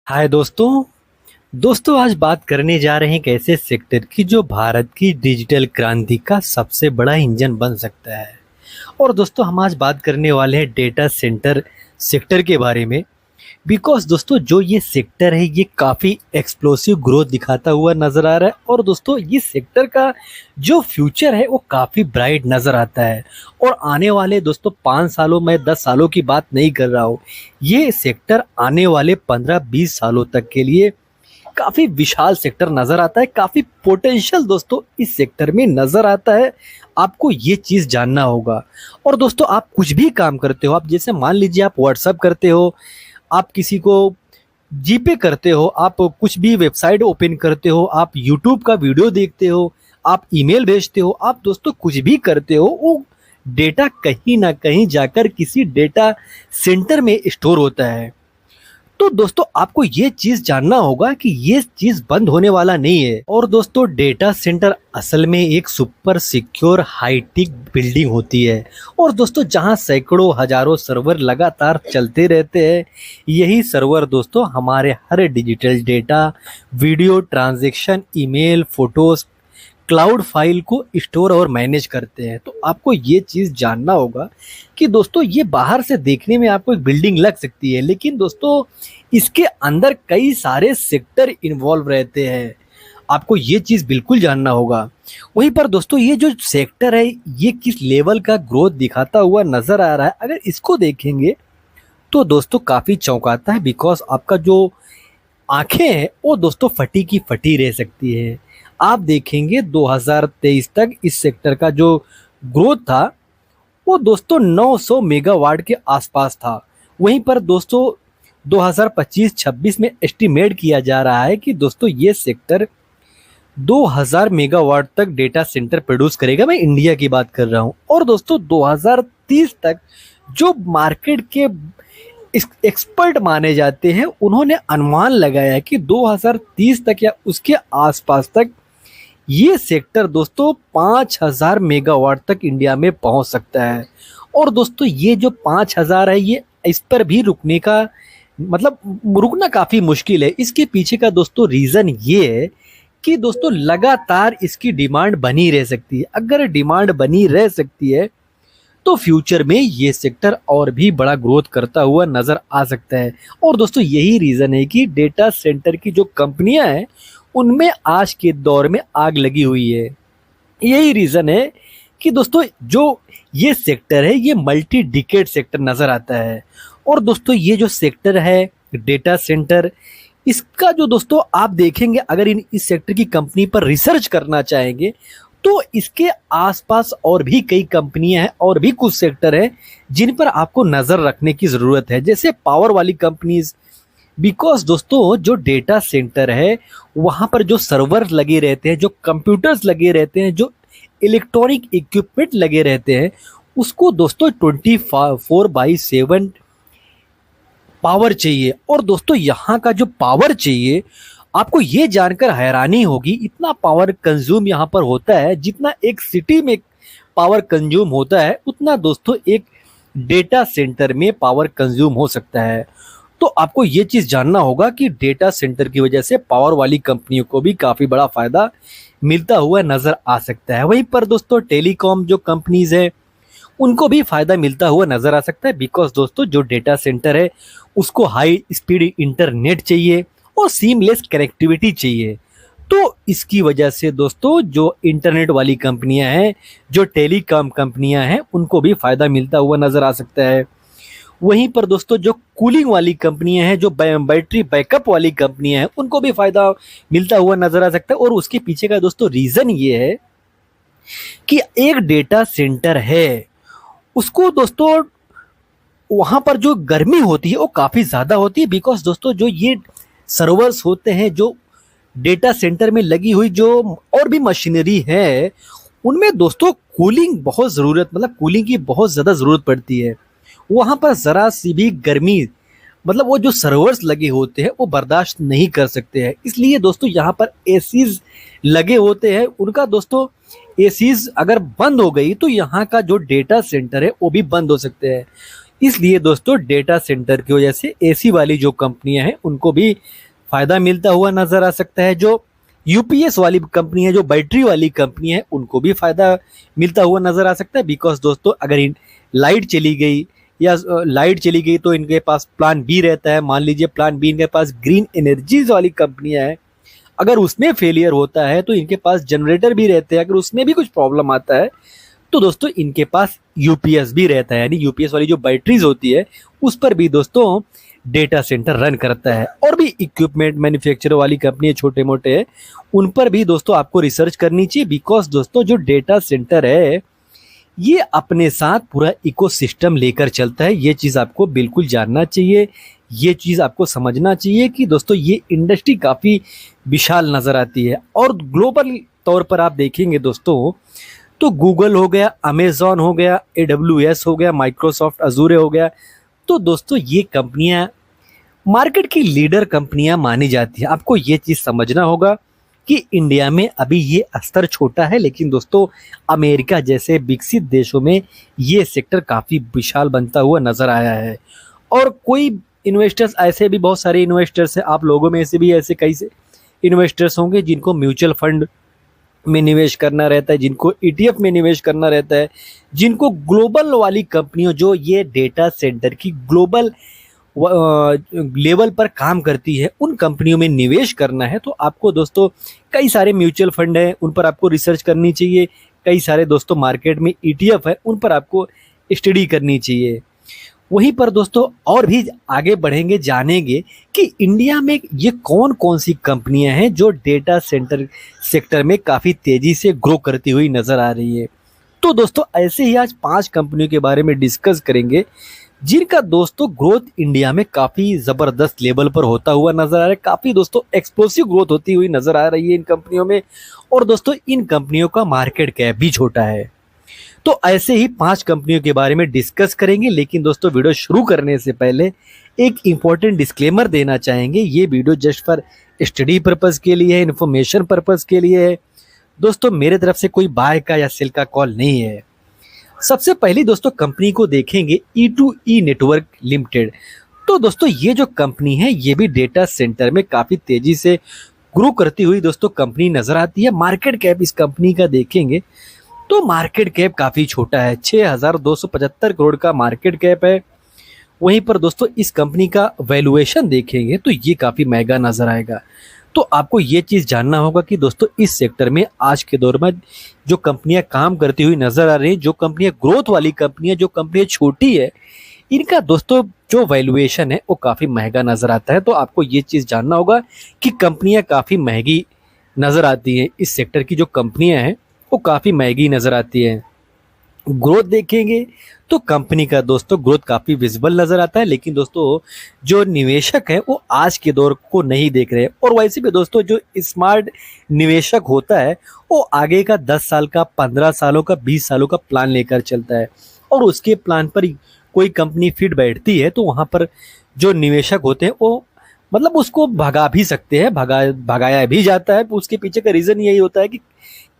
हाय दोस्तों। आज बात करने जा रहे हैं एक ऐसे सेक्टर की जो भारत की डिजिटल क्रांति का सबसे बड़ा इंजन बन सकता है। और दोस्तों हम आज बात करने वाले हैं डेटा सेंटर सेक्टर के बारे में। बिकॉज दोस्तों जो ये सेक्टर है ये काफ़ी एक्सप्लोसिव ग्रोथ दिखाता हुआ नज़र आ रहा है। और दोस्तों इस सेक्टर का जो फ्यूचर है वो काफ़ी ब्राइट नज़र आता है। और आने वाले दोस्तों 5 सालों में 10 सालों की बात नहीं कर रहा हूँ, ये सेक्टर आने वाले 15-20 सालों तक के लिए काफ़ी विशाल सेक्टर नज़र आता है। काफ़ी पोटेंशियल दोस्तों इस सेक्टर में नज़र आता है। आपको ये चीज़ जानना होगा। और दोस्तों आप कुछ भी काम करते हो, आप जैसे मान लीजिए आप व्हाट्सअप करते हो, आप किसी को जीपे करते हो, आप कुछ भी वेबसाइट ओपन करते हो, आप यूट्यूब का वीडियो देखते हो, आप ईमेल भेजते हो, आप दोस्तों कुछ भी करते हो, वो डेटा कहीं ना कहीं जाकर किसी डेटा सेंटर में स्टोर होता है। तो दोस्तों आपको ये चीज जानना होगा कि ये चीज बंद होने वाला नहीं है। और दोस्तों डेटा सेंटर असल में एक सुपर सिक्योर हाईटेक बिल्डिंग होती है। और दोस्तों जहां सैकड़ों हजारों सर्वर लगातार चलते रहते हैं, यही सर्वर दोस्तों हमारे हर digital data, video transaction, email, photos, cloud file को स्टोर और मैनेज करते हैं। तो आपको ये चीज़ जानना होगा कि दोस्तों ये बाहर से देखने में आपको एक बिल्डिंग लग सकती है, लेकिन दोस्तों इसके अंदर कई सारे सेक्टर इन्वॉल्व रहते हैं। आपको ये चीज़ बिल्कुल जानना होगा। वहीं पर दोस्तों ये जो सेक्टर है ये किस लेवल का ग्रोथ दिखाता हुआ नज़र आ रहा है, अगर इसको देखेंगे तो दोस्तों काफ़ी चौंकाता है। बिकॉज आपका जो आंखें हैं वो दोस्तों फटी की फटी रह सकती है। आप देखेंगे 2023 तक इस सेक्टर का जो ग्रोथ था वो दोस्तों 900 मेगावाट के आसपास था। वहीं पर दोस्तों 2025-26 में एस्टिमेट किया जा रहा है कि दोस्तों ये सेक्टर 2000 मेगावाट तक डेटा सेंटर प्रोड्यूस करेगा। मैं इंडिया की बात कर रहा हूं। और दोस्तों 2030 तक जो मार्केट के एक्सपर्ट माने जाते हैं उन्होंने अनुमान लगाया कि 2030 तक या उसके आसपास तक ये सेक्टर दोस्तों 5000 मेगावाट तक इंडिया में पहुंच सकता है। और दोस्तों ये जो 5000 है ये इस पर भी रुकने का रुकना काफ़ी मुश्किल है। इसके पीछे का दोस्तों रीज़न ये है कि दोस्तों लगातार इसकी डिमांड बनी रह सकती है। अगर डिमांड बनी रह सकती है तो फ्यूचर में ये सेक्टर और भी बड़ा ग्रोथ करता हुआ नज़र आ सकता है। और दोस्तों यही रीज़न है कि डेटा सेंटर की जो कंपनियां हैं उनमें आज के दौर में आग लगी हुई है। यही रीज़न है कि दोस्तों जो ये सेक्टर है ये मल्टी डिकेड सेक्टर नज़र आता है। और दोस्तों ये जो सेक्टर है डेटा सेंटर, इसका जो दोस्तों आप देखेंगे, अगर इस सेक्टर की कंपनी पर रिसर्च करना चाहेंगे तो इसके आसपास और भी कई कंपनियां हैं और भी कुछ सेक्टर हैं जिन पर आपको नज़र रखने की ज़रूरत है, जैसे पावर वाली कंपनीज। बिकॉज दोस्तों जो डेटा सेंटर है वहाँ पर जो सर्वर लगे रहते हैं, जो कंप्यूटर्स लगे रहते हैं, जो इलेक्ट्रॉनिक इक्विपमेंट लगे रहते हैं, उसको दोस्तों 24/7 पावर चाहिए। और दोस्तों यहाँ का जो पावर चाहिए, आपको ये जानकर हैरानी होगी, इतना पावर कंज्यूम यहाँ पर होता है। जितना एक सिटी में पावर कंज्यूम होता है उतना दोस्तों एक डेटा सेंटर में पावर कंज्यूम हो सकता है। तो आपको ये चीज़ जानना होगा कि डेटा सेंटर की वजह से पावर वाली कंपनियों को भी काफ़ी बड़ा फायदा मिलता हुआ नज़र आ सकता है। वहीं पर दोस्तों टेलीकॉम जो कंपनीज है उनको भी फायदा मिलता हुआ नज़र आ सकता है। बिकॉज दोस्तों जो डेटा सेंटर है उसको हाई स्पीड इंटरनेट चाहिए और सीमलेस कनेक्टिविटी चाहिए। तो इसकी वजह से दोस्तों जो इंटरनेट वाली कंपनियां हैं, जो टेलीकॉम कंपनियां हैं, उनको भी फायदा मिलता हुआ नज़र आ सकता है। वहीं पर दोस्तों जो कूलिंग वाली कंपनियां हैं, जो बैटरी बैकअप वाली कंपनियां हैं, उनको भी फायदा मिलता हुआ नजर आ सकता है। और उसके पीछे का दोस्तों रीजन ये है कि एक डेटा सेंटर है, उसको दोस्तों वहां पर जो गर्मी होती है वो काफी ज्यादा होती है। बिकॉज दोस्तों जो ये सर्वर्स होते हैं, जो डेटा सेंटर में लगी हुई जो और भी मशीनरी है, उनमें दोस्तों कूलिंग बहुत ज़रूरत कूलिंग की बहुत ज़्यादा ज़रूरत पड़ती है। वहाँ पर ज़रा सी भी गर्मी वो जो सर्वर्स लगे होते हैं वो बर्दाश्त नहीं कर सकते हैं। इसलिए दोस्तों यहाँ पर एसीज लगे होते हैं। उनका दोस्तों एसीज अगर बंद हो गई तो यहाँ का जो डेटा सेंटर है वो भी बंद हो सकते हैं। इसलिए दोस्तों डेटा सेंटर की वजह से एसी वाली जो कंपनियां हैं उनको भी फायदा मिलता हुआ नजर आ सकता है। जो यूपीएस वाली कंपनी है, जो बैटरी वाली कंपनी है, उनको भी फायदा मिलता हुआ नजर आ सकता है। बिकॉज दोस्तों अगर लाइट चली गई या लाइट चली गई तो इनके पास प्लान बी रहता है। मान लीजिए प्लान बी इनके पास ग्रीन एनर्जीज वाली कंपनियां हैं, अगर उसमें फेलियर होता है तो इनके पास जनरेटर भी रहते हैं। अगर उसमें भी कुछ प्रॉब्लम आता है तो दोस्तों इनके पास यूपीएस भी रहता है, यानी यूपीएस वाली जो बैटरीज होती है उस पर भी दोस्तों डेटा सेंटर रन करता है। और भी इक्विपमेंट मैन्युफैक्चरर वाली कंपनी छोटे मोटे हैं, उन पर भी दोस्तों आपको रिसर्च करनी चाहिए। बिकॉज दोस्तों जो डेटा सेंटर है ये अपने साथ पूरा इकोसिस्टम लेकर चलता है। ये चीज़ आपको बिल्कुल जानना चाहिए, ये चीज़ आपको समझना चाहिए कि दोस्तों ये इंडस्ट्री काफ़ी विशाल नज़र आती है। और ग्लोबल तौर पर आप देखेंगे दोस्तों तो गूगल हो गया, अमेजॉन हो गया, AWS हो गया, माइक्रोसॉफ्ट अजूरे हो गया, तो दोस्तों ये कंपनियां मार्केट की लीडर कंपनियां मानी जाती है। आपको ये चीज़ समझना होगा कि इंडिया में अभी ये स्तर छोटा है, लेकिन दोस्तों अमेरिका जैसे विकसित देशों में ये सेक्टर काफ़ी विशाल बनता हुआ नज़र आया है। और कोई इन्वेस्टर्स, ऐसे भी बहुत सारे इन्वेस्टर्स हैं, आप लोगों में से भी ऐसे कई से इन्वेस्टर्स होंगे जिनको म्यूचुअल फंड में निवेश करना रहता है, जिनको ETF में निवेश करना रहता है, जिनको ग्लोबल वाली कंपनियों जो ये डेटा सेंटर की ग्लोबल लेवल पर काम करती है उन कंपनियों में निवेश करना है। तो आपको दोस्तों कई सारे म्यूचुअल फंड हैं, उन पर आपको रिसर्च करनी चाहिए। कई सारे दोस्तों मार्केट में ETF है, उन पर आपको स्टडी करनी चाहिए। वहीं पर दोस्तों और भी आगे बढ़ेंगे, जानेंगे कि इंडिया में ये कौन कौन सी कंपनियां हैं जो डेटा सेंटर सेक्टर में काफ़ी तेज़ी से ग्रो करती हुई नज़र आ रही है। तो दोस्तों ऐसे ही आज 5 कंपनियों के बारे में डिस्कस करेंगे जिनका दोस्तों ग्रोथ इंडिया में काफ़ी ज़बरदस्त लेवल पर होता हुआ नज़र आ रहा है। काफ़ी दोस्तों एक्सप्लोसिव ग्रोथ होती हुई नज़र आ रही है इन कंपनियों में। और दोस्तों इन कंपनियों का मार्केट कैप भी छोटा है। तो ऐसे ही 5 कंपनियों के बारे में डिस्कस करेंगे। लेकिन दोस्तों वीडियो शुरू करने से पहले एक इम्पॉर्टेंट डिस्क्लेमर देना चाहेंगे। ये video just for study purpose के लिए है, इन्फॉर्मेशन पर्पज़ के लिए है। दोस्तों मेरे तरफ से कोई बाय का या सेल का कॉल नहीं है। सबसे पहले दोस्तों कंपनी को देखेंगे E2E नेटवर्क लिमिटेड। तो दोस्तों ये जो कंपनी है ये भी डेटा सेंटर में काफ़ी तेज़ी से ग्रो करती हुई दोस्तों कंपनी नज़र आती है। मार्केट कैप इस कंपनी का देखेंगे तो मार्केट कैप काफ़ी छोटा है, 6,275 करोड़ का मार्केट कैप है। वहीं पर दोस्तों इस कंपनी का वैल्यूएशन देखेंगे तो ये काफ़ी महंगा नज़र आएगा। तो आपको ये चीज़ जानना होगा कि दोस्तों इस सेक्टर में आज के दौर में जो कंपनियां काम करती हुई नज़र आ रही हैं, जो कंपनियां ग्रोथ वाली कंपनियां, जो कंपनियां छोटी है, इनका दोस्तों जो वैल्यूएशन है वो काफ़ी महंगा नज़र आता है। तो आपको ये चीज़ जानना होगा कि कंपनियां काफ़ी महंगी नज़र आती हैं। इस सेक्टर की जो कंपनियां हैं वो काफ़ी महंगी नज़र आती हैं। ग्रोथ देखेंगे तो कंपनी का दोस्तों ग्रोथ काफ़ी विजिबल नज़र आता है। लेकिन दोस्तों जो निवेशक है वो आज के दौर को नहीं देख रहे हैं। और वैसे भी दोस्तों जो स्मार्ट निवेशक होता है वो आगे का 10 साल का, 15 सालों का, 20 सालों का प्लान लेकर चलता है। और उसके प्लान पर कोई कंपनी फिट बैठती है तो वहाँ पर जो निवेशक होते हैं वो मतलब उसको भगा भी सकते हैं, भगाया भी जाता है। उसके पीछे का रीज़न यही होता है कि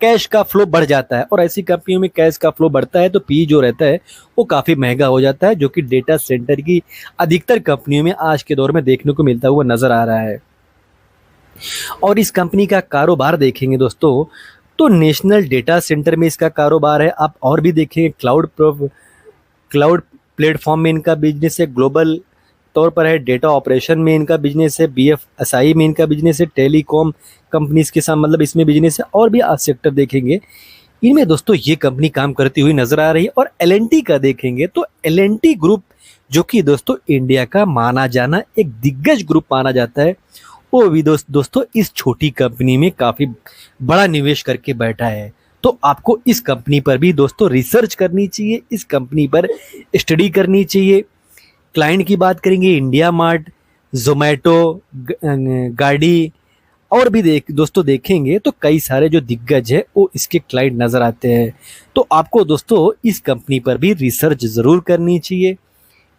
कैश का फ्लो बढ़ जाता है। और ऐसी कंपनियों में कैश का फ्लो बढ़ता है तो पी जो रहता है वो काफ़ी महंगा हो जाता है, जो कि डेटा सेंटर की अधिकतर कंपनियों में आज के दौर में देखने को मिलता हुआ नज़र आ रहा है। और इस कंपनी का कारोबार देखेंगे दोस्तों तो नेशनल डेटा सेंटर में इसका कारोबार है। आप और भी देखेंगे क्लाउड प्लेटफॉर्म में इनका बिजनेस है, ग्लोबल तौर पर है, डेटा ऑपरेशन में इनका बिजनेस है, BFSI में इनका बिजनेस है, टेलीकॉम कंपनीज के साथ मतलब इसमें बिजनेस है। और भी आज सेक्टर देखेंगे इनमें दोस्तों ये कंपनी काम करती हुई नजर आ रही है। और L&T का देखेंगे तो L&T ग्रुप जो कि दोस्तों इंडिया का माना जाना एक दिग्गज ग्रुप माना जाता है, वो भी दोस्तों इस छोटी कंपनी में काफ़ी बड़ा निवेश करके बैठा है। तो आपको इस कंपनी पर भी दोस्तों रिसर्च करनी चाहिए, इस कंपनी पर स्टडी करनी चाहिए। क्लाइंट की बात करेंगे इंडिया मार्ट, जोमेटो, गाड़ी और भी दोस्तों देखेंगे तो कई सारे जो दिग्गज है वो इसके क्लाइंट नज़र आते हैं। तो आपको दोस्तों इस कंपनी पर भी रिसर्च ज़रूर करनी चाहिए,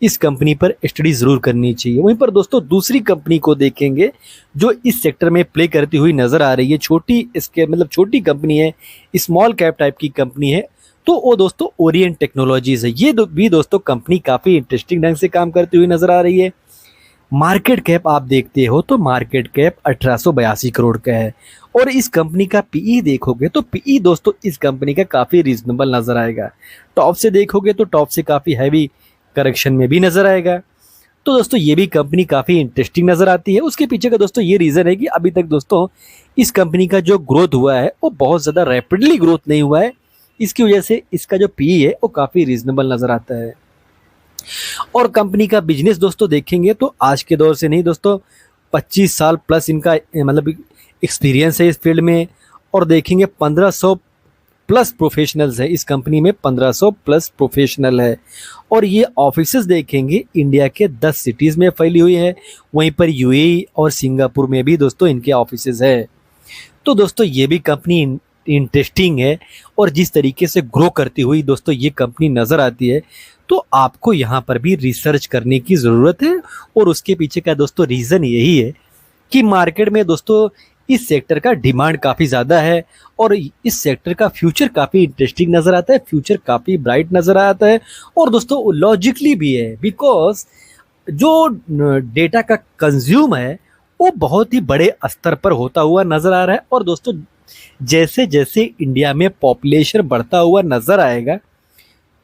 इस कंपनी पर स्टडी ज़रूर करनी चाहिए। वहीं पर दोस्तों दूसरी कंपनी को देखेंगे जो इस सेक्टर में प्ले करती हुई नज़र आ रही है, छोटी कंपनी है, स्मॉल कैप टाइप की कंपनी है, तो वो दोस्तों ओरिएंट टेक्नोलॉजीज है। ये भी दोस्तों कंपनी काफ़ी इंटरेस्टिंग ढंग से काम करती हुई नजर आ रही है। मार्केट कैप आप देखते हो तो मार्केट कैप 1882 करोड़ का है, और इस कंपनी का पीई देखोगे तो पीई दोस्तों इस कंपनी का काफ़ी रीजनेबल नज़र आएगा। टॉप से देखोगे तो टॉप से काफ़ी हैवी करेक्शन में भी नज़र आएगा। तो दोस्तों ये भी कंपनी काफ़ी इंटरेस्टिंग नज़र आती है। उसके पीछे का दोस्तों ये रीज़न है कि अभी तक दोस्तों इस कंपनी का जो ग्रोथ हुआ है वो बहुत ज़्यादा रैपिडली ग्रोथ नहीं हुआ है। इसकी वजह से इसका जो पी है वो काफ़ी रीजनेबल नज़र आता है। और कंपनी का बिजनेस दोस्तों देखेंगे तो आज के दौर से नहीं दोस्तों, 25 साल प्लस इनका मतलब एक्सपीरियंस है इस फील्ड में। और देखेंगे 1500 प्लस प्रोफेशनल्स है इस कंपनी में, 1500 प्लस प्रोफेशनल है। और ये ऑफिसेज देखेंगे इंडिया के 10 सिटीज़ में फैली हुई है। वहीं पर यूएई और सिंगापुर में भी दोस्तों इनके ऑफिसेज है। तो दोस्तों ये भी कंपनी इंटरेस्टिंग है, और जिस तरीके से ग्रो करती हुई दोस्तों ये कंपनी नज़र आती है, तो आपको यहाँ पर भी रिसर्च करने की ज़रूरत है। और उसके पीछे का दोस्तों रीज़न यही है कि मार्केट में दोस्तों इस सेक्टर का डिमांड काफ़ी ज़्यादा है, और इस सेक्टर का फ्यूचर काफ़ी इंटरेस्टिंग नज़र आता है, फ्यूचर काफ़ी ब्राइट नज़र आता है। और दोस्तों लॉजिकली भी है, बिकॉज जो डेटा का कंज्यूम है वो बहुत ही बड़े स्तर पर होता हुआ नज़र आ रहा है। और दोस्तों जैसे जैसे इंडिया में पॉपुलेशन बढ़ता हुआ नज़र आएगा,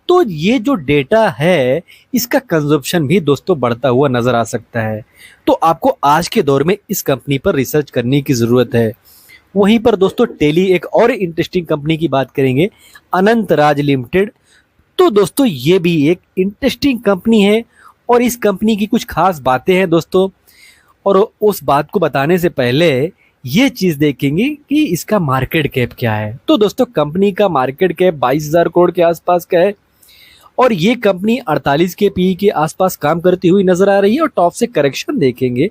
तो ये जो डेटा है इसका कंजप्शन भी दोस्तों बढ़ता हुआ नज़र आ सकता है। तो आपको आज के दौर में इस कंपनी पर रिसर्च करने की ज़रूरत है। वहीं पर दोस्तों टेली एक और इंटरेस्टिंग कंपनी की बात करेंगे, अनंत राज लिमिटेड। तो दोस्तों ये भी एक इंटरेस्टिंग कंपनी है, और इस कंपनी की कुछ खास बातें हैं दोस्तों। और उस बात को बताने से पहले ये चीज़ देखेंगे कि इसका मार्केट कैप क्या है। तो दोस्तों कंपनी का मार्केट कैप 22,000 करोड़ के आसपास का है, और ये कंपनी 48 के पी के आसपास काम करती हुई नजर आ रही है। और टॉप से करेक्शन देखेंगे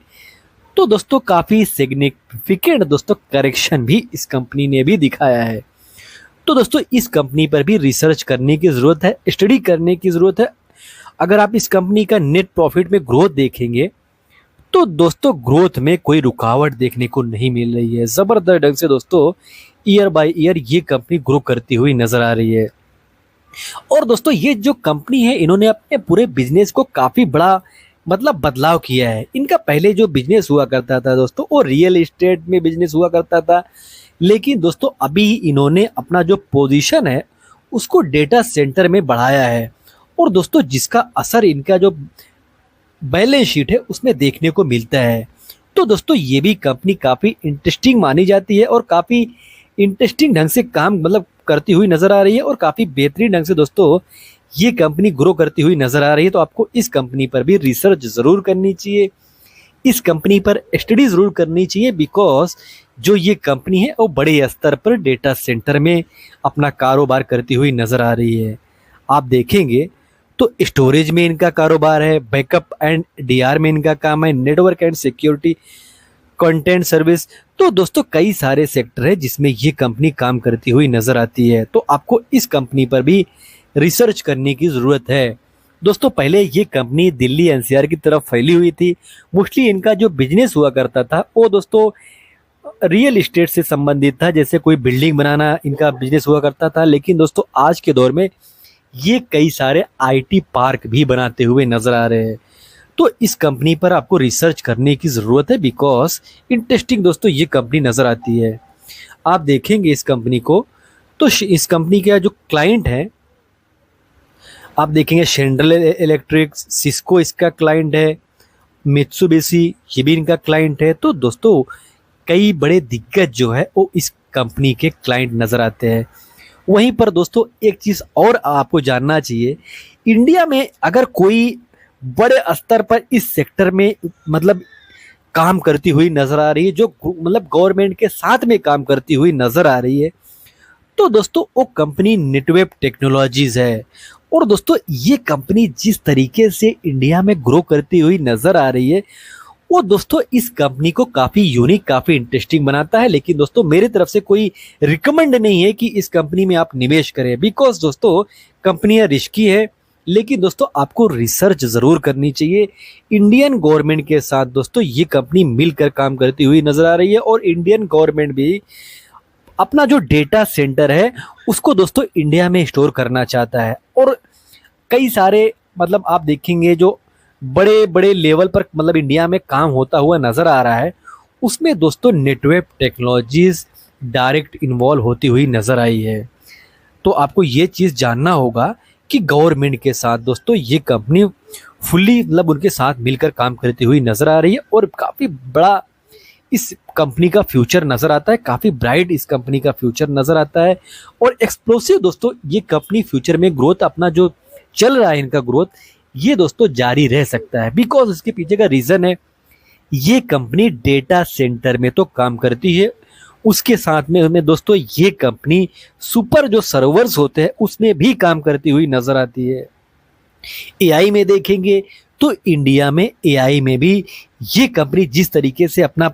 तो दोस्तों काफ़ी सिग्निफिकेंट दोस्तों करेक्शन भी इस कंपनी ने भी दिखाया है। तो दोस्तों इस कंपनी पर भी रिसर्च करने की ज़रूरत है, स्टडी करने की ज़रूरत है। अगर आप इस कंपनी का नेट प्रॉफिट में ग्रोथ देखेंगे तो दोस्तों ग्रोथ में कोई रुकावट देखने को नहीं मिल रही है। ज़बरदस्त ढंग से दोस्तों ईयर बाय ईयर ये कंपनी ग्रो करती हुई नज़र आ रही है। और दोस्तों ये जो कंपनी है इन्होंने अपने पूरे बिजनेस को काफ़ी बड़ा मतलब बदलाव किया है। इनका पहले जो बिजनेस हुआ करता था दोस्तों वो रियल एस्टेट में बिजनेस हुआ करता था, लेकिन दोस्तों अभी इन्होंने अपना जो पोजीशन है उसको डेटा सेंटर में बढ़ाया है। और दोस्तों जिसका असर इनका जो बैलेंस शीट है उसमें देखने को मिलता है। तो दोस्तों ये भी कंपनी काफ़ी इंटरेस्टिंग मानी जाती है, और काफ़ी इंटरेस्टिंग ढंग से काम मतलब करती हुई नज़र आ रही है, और काफ़ी बेहतरीन ढंग से दोस्तों ये कंपनी ग्रो करती हुई नज़र आ रही है। तो आपको इस कंपनी पर भी रिसर्च ज़रूर करनी चाहिए, इस कंपनी पर स्टडी ज़रूर करनी चाहिए, बिकॉज जो ये कंपनी है वो बड़े स्तर पर डेटा सेंटर में अपना कारोबार करती हुई नज़र आ रही है। आप देखेंगे तो स्टोरेज में इनका कारोबार है, बैकअप एंड डीआर में इनका काम है, network and security, content service. तो दोस्तों कई सारे सेक्टर है जिसमें ये कंपनी काम करती हुई नज़र आती है। तो आपको इस कंपनी पर भी रिसर्च करने की ज़रूरत है। दोस्तों पहले ये कंपनी दिल्ली एनसीआर की तरफ फैली हुई थी। मोस्टली इनका जो बिजनेस हुआ करता था वो दोस्तों रियल इस्टेट से संबंधित था, जैसे कोई बिल्डिंग बनाना इनका बिजनेस हुआ करता था। लेकिन दोस्तों आज के दौर में ये कई सारे आईटी पार्क भी बनाते हुए नज़र आ रहे हैं। तो इस कंपनी पर आपको रिसर्च करने की ज़रूरत है, बिकॉज इंटरेस्टिंग दोस्तों ये कंपनी नज़र आती है। आप देखेंगे इस कंपनी को तो इस कंपनी का जो क्लाइंट है आप देखेंगे शेंड्रल इलेक्ट्रिक, सिस्को इसका क्लाइंट है, मित्सुबिशी ये भी इनका क्लाइंट है। तो दोस्तों कई बड़े दिग्गज जो है वो इस कंपनी के क्लाइंट नज़र आते हैं। वहीं पर दोस्तों एक चीज़ और आपको जानना चाहिए, इंडिया में अगर कोई बड़े स्तर पर इस सेक्टर में मतलब काम करती हुई नज़र आ रही है, जो मतलब गवर्नमेंट के साथ में काम करती हुई नज़र आ रही है, तो दोस्तों वो कंपनी नेटवेब टेक्नोलॉजीज है। और दोस्तों ये कंपनी जिस तरीके से इंडिया में ग्रो करती हुई नज़र आ रही है वो दोस्तों इस कंपनी को काफ़ी यूनिक, काफ़ी इंटरेस्टिंग बनाता है। लेकिन दोस्तों मेरी तरफ से कोई रिकमेंड नहीं है कि इस कंपनी में आप निवेश करें, बिकॉज दोस्तों कंपनियां रिस्की है। लेकिन दोस्तों आपको रिसर्च ज़रूर करनी चाहिए। इंडियन गवर्नमेंट के साथ दोस्तों ये कंपनी मिलकर काम करती हुई नज़र आ रही है, और इंडियन गवर्नमेंट भी अपना जो डेटा सेंटर है उसको दोस्तों इंडिया में स्टोर करना चाहता है। और कई सारे मतलब आप देखेंगे जो बड़े बड़े लेवल पर मतलब इंडिया में काम होता हुआ नज़र आ रहा है, उसमें दोस्तों नेटवर्क टेक्नोलॉजीज डायरेक्ट इन्वॉल्व होती हुई नज़र आई है। तो आपको ये चीज़ जानना होगा कि गवर्नमेंट के साथ दोस्तों ये कंपनी फुल्ली मतलब उनके साथ मिलकर काम करती हुई नज़र आ रही है, और काफ़ी बड़ा इस कंपनी का फ्यूचर नज़र आता है, काफ़ी ब्राइट इस कंपनी का फ्यूचर नज़र आता है। और एक्सप्लोसिव दोस्तों ये कंपनी फ्यूचर में ग्रोथ अपना जो चल रहा है इनका ग्रोथ, ये दोस्तों जारी रह सकता है। बिकॉज इसके पीछे का रीज़न है, ये कंपनी डेटा सेंटर में तो काम करती है, उसके साथ में दोस्तों ये कंपनी सुपर जो सर्वर्स होते हैं उसमें भी काम करती हुई नज़र आती है। एआई में देखेंगे तो इंडिया में एआई में भी ये कंपनी जिस तरीके से अपना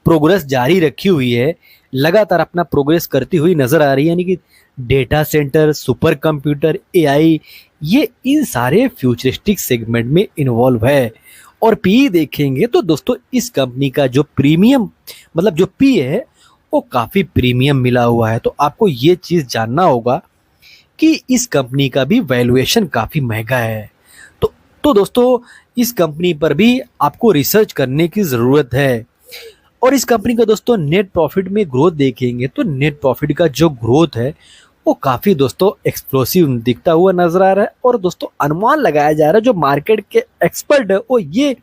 प्रोग्रेस जारी रखी हुई है, लगातार अपना प्रोग्रेस करती हुई नज़र आ रही है। यानी कि data centre, super computer, AI, ये इन सारे फ्यूचरिस्टिक सेगमेंट में इन्वॉल्व है। और पी देखेंगे तो दोस्तों इस कंपनी का जो प्रीमियम मतलब जो पी है वो काफ़ी प्रीमियम मिला हुआ है। तो आपको ये चीज़ जानना होगा कि इस कंपनी का भी वैल्यूएशन काफ़ी महंगा है। तो दोस्तों इस कंपनी पर भी आपको रिसर्च करने की ज़रूरत है। और इस कंपनी का दोस्तों नेट प्रॉफिट में ग्रोथ देखेंगे तो नेट प्रॉफिट का जो ग्रोथ है वो काफ़ी दोस्तों एक्सप्लोसिव दिखता हुआ नजर आ रहा है। और दोस्तों अनुमान लगाया जा रहा है, जो मार्केट के एक्सपर्ट है वो ये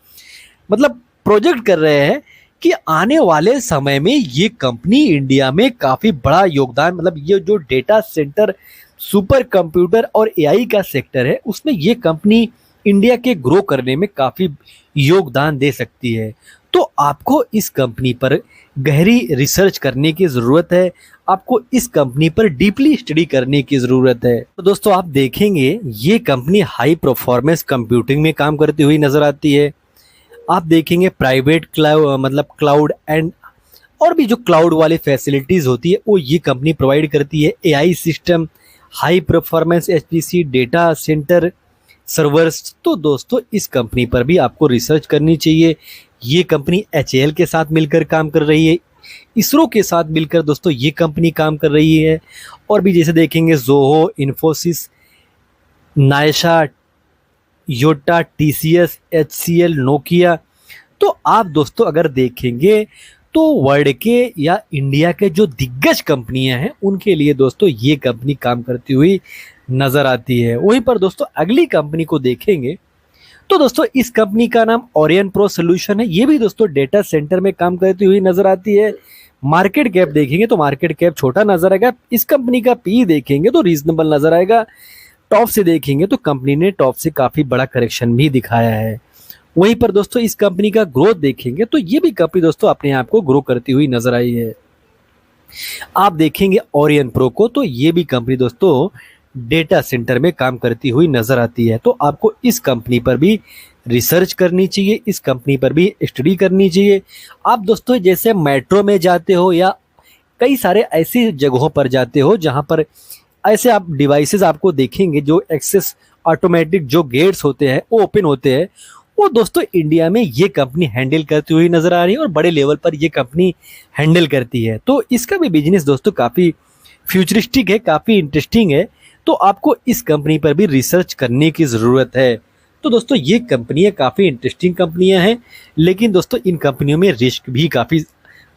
मतलब प्रोजेक्ट कर रहे हैं कि आने वाले समय में ये कंपनी इंडिया में काफ़ी बड़ा योगदान मतलब ये जो डेटा सेंटर, सुपर कंप्यूटर और एआई का सेक्टर है उसमें ये कंपनी इंडिया के ग्रो करने में काफ़ी योगदान दे सकती है। तो आपको इस कंपनी पर गहरी रिसर्च करने की ज़रूरत है, आपको इस कंपनी पर डीपली स्टडी करने की ज़रूरत है। तो दोस्तों आप देखेंगे ये कंपनी हाई परफॉर्मेंस कंप्यूटिंग में काम करती हुई नज़र आती है। आप देखेंगे प्राइवेट क्लाउड मतलब क्लाउड एंड और भी जो क्लाउड वाली फैसिलिटीज़ होती है वो ये कंपनी प्रोवाइड करती है। AI system, high performance HPC, data centre, servers. तो दोस्तों इस कंपनी पर भी आपको रिसर्च करनी चाहिए। ये कंपनी एचएएल के साथ मिलकर काम कर रही है, इसरो के साथ मिलकर दोस्तों ये कंपनी काम कर रही है। और भी जैसे देखेंगे जोहो, इन्फोसिस, नायशा, योटा, टीसीएस, एचसीएल, नोकिया। तो आप दोस्तों अगर देखेंगे तो वर्ल्ड के या इंडिया के जो दिग्गज कंपनियां हैं उनके लिए दोस्तों ये कंपनी काम करती हुई नज़र आती है। वहीं पर दोस्तों अगली कंपनी को देखेंगे तो दोस्तों इस कंपनी का नाम ओरियन प्रो सोल्यूशन है। ये भी दोस्तों डेटा सेंटर में काम करती हुई नज़र आती है। मार्केट कैप देखेंगे तो मार्केट कैप छोटा नज़र आएगा। इस कंपनी का पी देखेंगे तो रीजनेबल नज़र आएगा। टॉप से देखेंगे तो कंपनी ने टॉप से काफ़ी बड़ा करेक्शन भी दिखाया है। वहीं पर दोस्तों इस कंपनी का ग्रोथ देखेंगे तो ये भी कंपनी दोस्तों अपने आप को ग्रो करती हुई नज़र आई है। आप देखेंगे ओरियन प्रो को तो ये भी कंपनी दोस्तों डेटा सेंटर में काम करती हुई नज़र आती है। तो आपको इस कंपनी पर भी रिसर्च करनी चाहिए, इस कंपनी पर भी स्टडी करनी चाहिए। आप दोस्तों जैसे मेट्रो में जाते हो या कई सारे ऐसी जगहों पर जाते हो जहां पर ऐसे आप डिवाइसेस आपको देखेंगे जो एक्सेस ऑटोमेटिक जो गेट्स होते हैं वो ओपन होते हैं, वो दोस्तों इंडिया में ये कंपनी हैंडल करती हुई नज़र आ रही है और बड़े लेवल पर ये कंपनी हैंडल करती है। तो इसका भी बिजनेस दोस्तों काफ़ी फ्यूचरिस्टिक है, काफ़ी इंटरेस्टिंग है। तो आपको इस कंपनी पर भी रिसर्च करने की ज़रूरत है। तो दोस्तों ये कंपनियां काफ़ी इंटरेस्टिंग कंपनियां हैं, लेकिन दोस्तों इन कंपनियों में रिस्क भी काफ़ी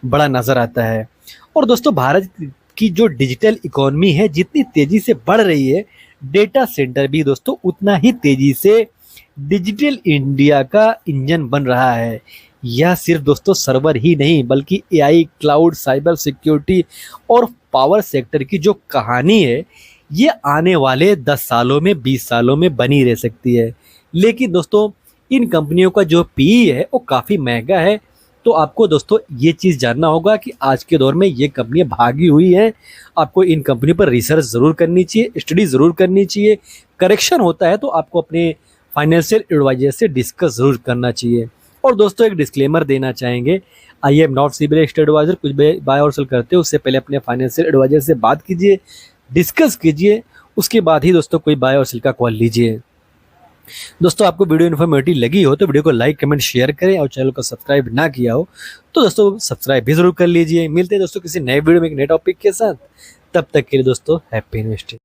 बड़ा नज़र आता है। और दोस्तों भारत की जो डिजिटल इकोनॉमी है जितनी तेज़ी से बढ़ रही है, डेटा सेंटर भी दोस्तों उतना ही तेज़ी से डिजिटल इंडिया का इंजन बन रहा है। यह सिर्फ दोस्तों सर्वर ही नहीं बल्कि एआई, क्लाउड, साइबर सिक्योरिटी और पावर सेक्टर की जो कहानी है ये आने वाले 10 सालों में 20 सालों में बनी रह सकती है। लेकिन दोस्तों इन कंपनियों का जो पी है वो काफ़ी महंगा है। तो आपको दोस्तों ये चीज़ जानना होगा कि आज के दौर में ये कंपनियां भागी हुई हैं। आपको इन कंपनियों पर रिसर्च ज़रूर करनी चाहिए, स्टडी ज़रूर करनी चाहिए। करेक्शन होता है तो आपको अपने फाइनेंशियल एडवाइजर से डिस्कस ज़रूर करना चाहिए। और दोस्तों एक डिस्क्लेमर देना चाहेंगे, I am not CIBIL advisor. कुछ भी बाय और सेल करते हो उससे पहले अपने फाइनेंशियल एडवाइजर से बात कीजिए, डिस्कस कीजिए, उसके बाद ही दोस्तों कोई बाय और सेल का कॉल लीजिए। दोस्तों आपको वीडियो इन्फॉर्मेटिव लगी हो तो वीडियो को लाइक कमेंट शेयर करें, और चैनल को सब्सक्राइब ना किया हो तो दोस्तों सब्सक्राइब भी जरूर कर लीजिए। मिलते हैं दोस्तों किसी नए वीडियो में एक नए टॉपिक के साथ। तब तक के लिए दोस्तों हैप्पी इन्वेस्टिंग।